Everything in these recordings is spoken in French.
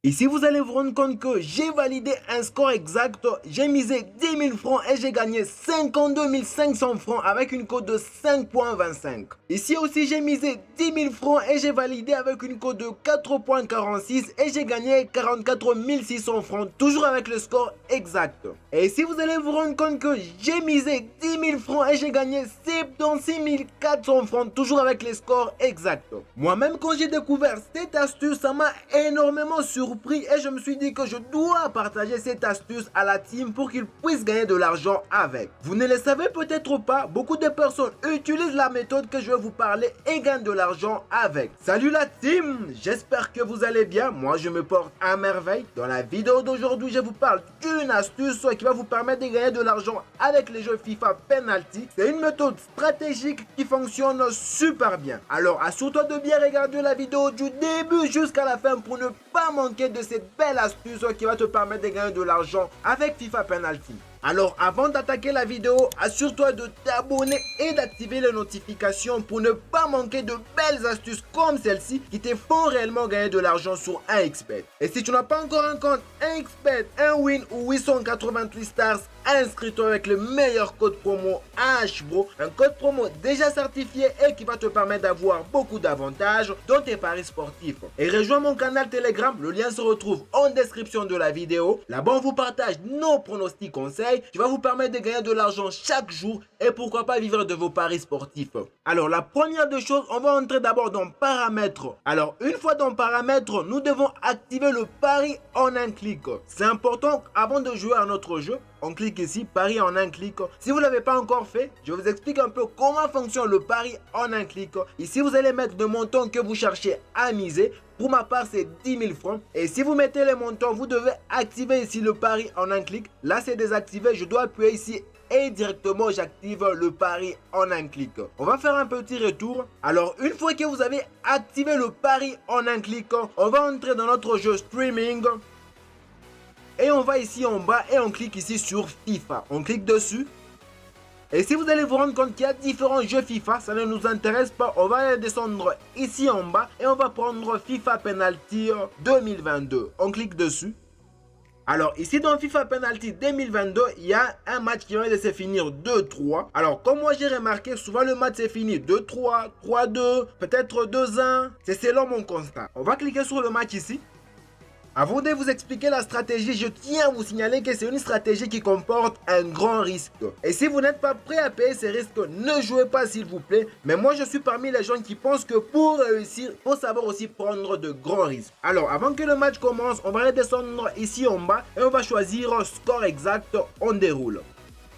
Ici, vous allez vous rendre compte que j'ai validé un score exact. J'ai misé 10 000 francs et j'ai gagné 52 500 francs avec une cote de 5,25. Ici aussi, j'ai misé 10 000 francs et j'ai validé avec une cote de 4,46 et j'ai gagné 44 600 francs, toujours avec le score exact. Et ici, vous allez vous rendre compte que j'ai misé 10 000 francs et j'ai gagné 76 400 francs, toujours avec les scores exacts. Moi-même, quand j'ai découvert cette astuce, ça m'a énormément surpris et je me suis dit que je dois partager cette astuce à la team pour qu'ils puissent gagner de l'argent avec. Vous ne le savez peut-être pas, beaucoup de personnes utilisent la méthode que je vais vous parler et gagnent de l'argent avec. Salut la team, j'espère que vous allez bien. Moi, je me porte à merveille. Dans la vidéo d'aujourd'hui, je vous parle d'une astuce qui va vous permettre de gagner de l'argent avec les jeux FIFA Penalty. C'est une méthode stratégique qui fonctionne super bien. Alors, assure-toi de bien regarder la vidéo du début jusqu'à la fin pour ne pas manquer de cette belle astuce qui va te permettre de gagner de l'argent avec FIFA Penalty. Alors avant d'attaquer la vidéo, assure-toi de t'abonner et d'activer les notifications pour ne pas manquer de belles astuces comme celle-ci qui te font réellement gagner de l'argent sur 1xBet. Et si tu n'as pas encore un compte 1xBet, un win ou 888 stars, inscris-toi avec le meilleur code promo HBRO, un code promo déjà certifié et qui va te permettre d'avoir beaucoup d'avantages dans tes paris sportifs. Et rejoins mon canal Telegram, le lien se retrouve en description de la vidéo. Là-bas on vous partage nos pronostics conseils qui va vous permettre de gagner de l'argent chaque jour et pourquoi pas vivre de vos paris sportifs. Alors la première des choses, on va entrer d'abord dans paramètres. Alors une fois dans paramètres, nous devons activer le pari en un clic. C'est important avant de jouer à notre jeu. On clique ici, pari en un clic. Si vous ne l'avez pas encore fait, je vous explique un peu comment fonctionne le pari en un clic. Ici, vous allez mettre le montant que vous cherchez à miser. Pour ma part, c'est 10 000 francs. Et si vous mettez les montants, vous devez activer ici le pari en un clic. Là, c'est désactivé. Je dois appuyer ici et directement, j'active le pari en un clic. On va faire un petit retour. Alors, une fois que vous avez activé le pari en un clic, on va entrer dans notre jeu streaming. Et on va ici en bas et on clique ici sur FIFA. On clique dessus. Et si vous allez vous rendre compte qu'il y a différents jeux FIFA, ça ne nous intéresse pas. On va descendre ici en bas et on va prendre FIFA Penalty 2022. On clique dessus. Alors ici dans FIFA Penalty 2022, il y a un match qui vient de se finir 2-3. Alors comme moi j'ai remarqué, souvent le match s'est fini 2-3, 3-2, peut-être 2-1. C'est selon mon constat. On va cliquer sur le match ici. Avant de vous expliquer la stratégie, je tiens à vous signaler que c'est une stratégie qui comporte un grand risque. Et si vous n'êtes pas prêt à payer ces risques, ne jouez pas s'il vous plaît. Mais moi je suis parmi les gens qui pensent que pour réussir, il faut savoir aussi prendre de grands risques. Alors avant que le match commence, on va redescendre ici en bas et on va choisir score exact, on déroule.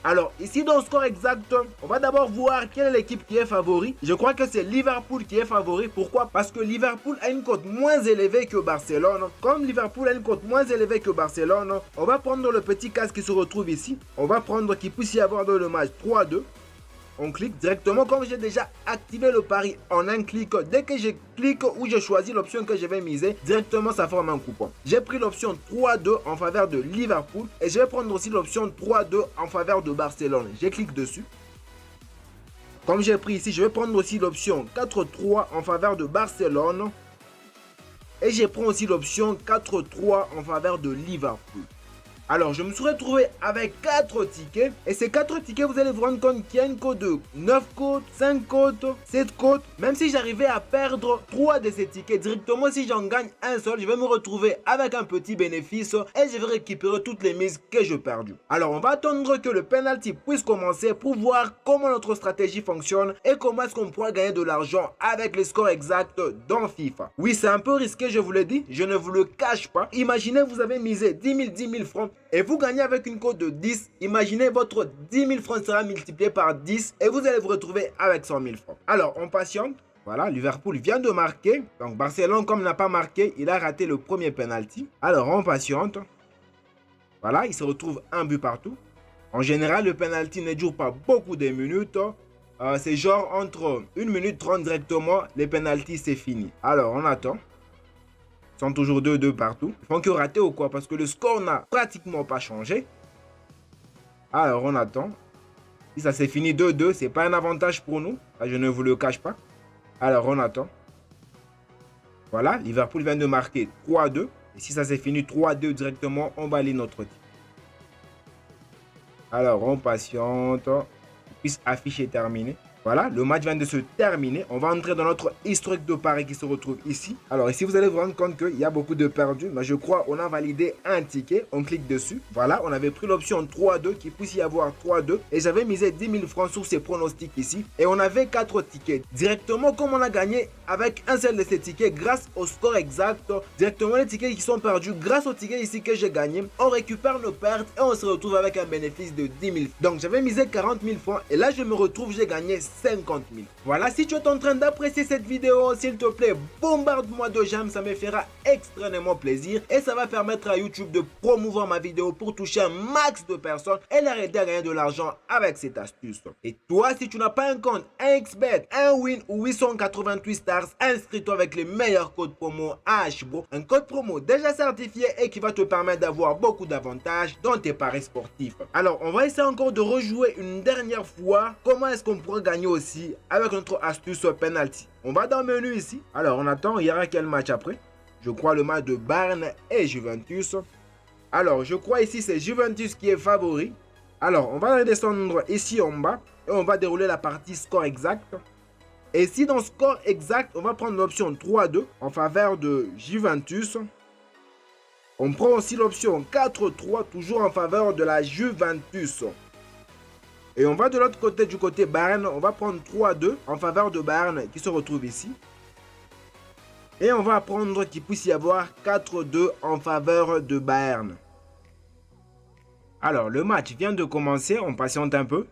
Alors ici dans le score exact, on va d'abord voir quelle est l'équipe qui est favori. Je crois que c'est Liverpool qui est favori. Pourquoi? Parce que Liverpool a une cote moins élevée que Barcelone. Comme Liverpool a une cote moins élevée que Barcelone, on va prendre le petit casque qui se retrouve ici. On va prendre qu'il puisse y avoir dans le match 3-2. On clique directement, comme j'ai déjà activé le pari en un clic. Dès que je clique ou je choisis l'option que je vais miser, directement ça forme un coupon. J'ai pris l'option 3-2 en faveur de Liverpool et je vais prendre aussi l'option 3-2 en faveur de Barcelone. Je clique dessus. Comme j'ai pris ici, je vais prendre aussi l'option 4-3 en faveur de Barcelone. Et je prends aussi l'option 4-3 en faveur de Liverpool. Alors, je me suis retrouvé avec 4 tickets. Et ces 4 tickets, vous allez vous rendre compte qu'il y a une cote de 9 cotes, 5 cotes, 7 cotes. Même si j'arrivais à perdre 3 de ces tickets, directement si j'en gagne un seul, je vais me retrouver avec un petit bénéfice et je vais récupérer toutes les mises que j'ai perdues. Alors, on va attendre que le penalty puisse commencer pour voir comment notre stratégie fonctionne et comment est-ce qu'on pourra gagner de l'argent avec les scores exacts dans FIFA. Oui, c'est un peu risqué, je vous l'ai dit, je ne vous le cache pas. Imaginez, vous avez misé 10 000 francs et vous gagnez avec une cote de 10, imaginez votre 10 000 francs sera multiplié par 10 et vous allez vous retrouver avec 100 000 francs. Alors, on patiente. Voilà, Liverpool vient de marquer. Donc, Barcelone, comme n'a pas marqué, il a raté le premier penalty. Alors, on patiente. Voilà, il se retrouve un but partout. En général, le penalty ne dure pas beaucoup de minutes. C'est genre entre 1 minute 30 directement, les penalties, c'est fini. Alors, on attend. Sont toujours 2-2 partout. Ils font que rater ou quoi? Parce que le score n'a pratiquement pas changé. Alors, on attend. Si ça s'est fini 2-2, c'est pas un avantage pour nous. Là, je ne vous le cache pas. Alors, on attend. Voilà, Liverpool vient de marquer 3-2. Et si ça s'est fini 3-2 directement, on valide notre ticket. Alors, on patiente. Puisse afficher terminé. Voilà, le match vient de se terminer. On va entrer dans notre historique de paris qui se retrouve ici. Alors ici, vous allez vous rendre compte qu'il y a beaucoup de perdus. Mais je crois qu'on a validé un ticket. On clique dessus. Voilà, on avait pris l'option 3-2, qu'il puisse y avoir 3-2. Et j'avais misé 10 000 francs sur ces pronostics ici. Et on avait 4 tickets. Directement, comme on a gagné avec un seul de ces tickets, grâce au score exact, directement les tickets qui sont perdus, grâce au ticket ici que j'ai gagné, on récupère nos pertes et on se retrouve avec un bénéfice de 10 000. Donc j'avais misé 40 000 francs. Et là, je me retrouve, j'ai gagné 50 000. Voilà, si tu es en train d'apprécier cette vidéo, s'il te plaît, bombarde-moi de j'aime, ça me fera extrêmement plaisir et ça va permettre à YouTube de promouvoir ma vidéo pour toucher un max de personnes et leur aider à gagner de l'argent avec cette astuce. Et toi, si tu n'as pas un compte, un XBet, un Win ou 888 stars, inscris-toi avec les meilleurs codes promo HBRO, un code promo déjà certifié et qui va te permettre d'avoir beaucoup d'avantages dans tes paris sportifs. Alors, on va essayer encore de rejouer une dernière fois. Comment est-ce qu'on pourrait gagner aussi avec notre astuce penalty? On va dans le menu ici. Alors on attend, il y aura quel match après? Je crois le match de Bayern et Juventus. Alors je crois ici c'est Juventus qui est favori. Alors on va redescendre ici en bas et on va dérouler la partie score exact. Et ici dans score exact, on va prendre l'option 3-2 en faveur de Juventus. On prend aussi l'option 4-3 toujours en faveur de la Juventus. Et on va de l'autre côté, du côté Bayern, on va prendre 3-2 en faveur de Bayern qui se retrouve ici. Et on va prendre qu'il puisse y avoir 4-2 en faveur de Bayern. Alors, le match vient de commencer, on patiente un peu.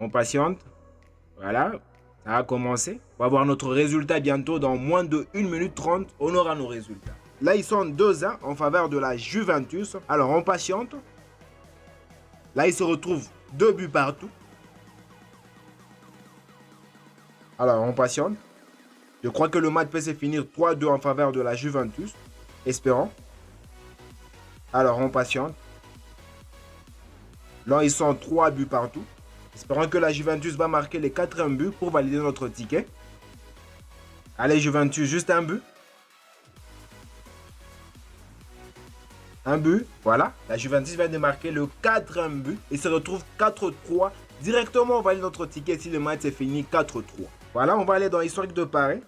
On patiente. Voilà, ça a commencé. On va voir notre résultat bientôt, dans moins de 1 minute 30, on aura nos résultats. Là, ils sont 2-1 en faveur de la Juventus. Alors, on patiente. Là, il se retrouve 2 buts partout. Alors, on patiente. Je crois que le match peut se finir 3-2 en faveur de la Juventus. Espérons. Alors, on patiente. Là, ils sont 3 buts partout. Espérons que la Juventus va marquer les 4e buts pour valider notre ticket. Allez, Juventus, juste un but. Un but, voilà. La Juventus vient de marquer le 4e but. Il se retrouve 4-3. Directement, on valide notre ticket si le match est fini 4-3. Voilà, on va aller dans l'historique de paris.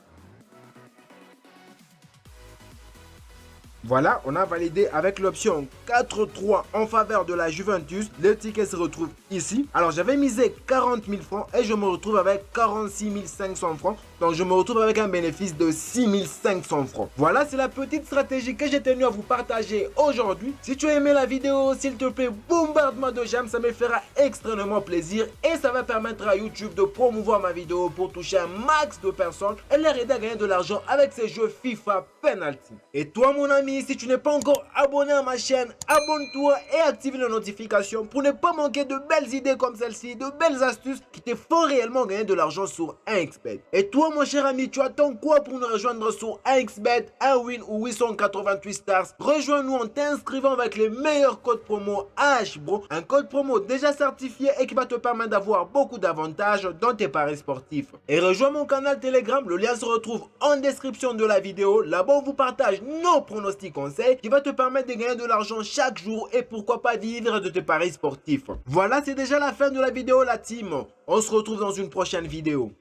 Voilà, on a validé avec l'option 4-3 en faveur de la Juventus. Le ticket se retrouve ici. Alors, j'avais misé 40 000 francs et je me retrouve avec 46 500 francs. Donc, je me retrouve avec un bénéfice de 6 500 francs. Voilà, c'est la petite stratégie que j'ai tenu à vous partager aujourd'hui. Si tu as aimé la vidéo, s'il te plaît, bombarde-moi de j'aime. Ça me fera extrêmement plaisir et ça va permettre à YouTube de promouvoir ma vidéo pour toucher un max de personnes et leur aider à gagner de l'argent avec ces jeux FIFA Penalty. Et toi, mon ami, si tu n'es pas encore abonné à ma chaîne, abonne-toi et active les notifications pour ne pas manquer de belles idées comme celle-ci, de belles astuces qui te font réellement gagner de l'argent sur 1xBet. Et toi, mon cher ami, tu attends quoi pour nous rejoindre sur 1xBet, un Win ou 888 stars? Rejoins-nous en t'inscrivant avec les meilleurs codes promo HBRO, un code promo déjà certifié et qui va te permettre d'avoir beaucoup d'avantages dans tes paris sportifs. Et rejoins mon canal Telegram, le lien se retrouve en description de la vidéo. Là-bas, on vous partage nos pronostics conseils qui va te permettre de gagner de l'argent chaque jour et pourquoi pas vivre de tes paris sportifs. Voilà, c'est déjà la fin de la vidéo, la team. On se retrouve dans une prochaine vidéo.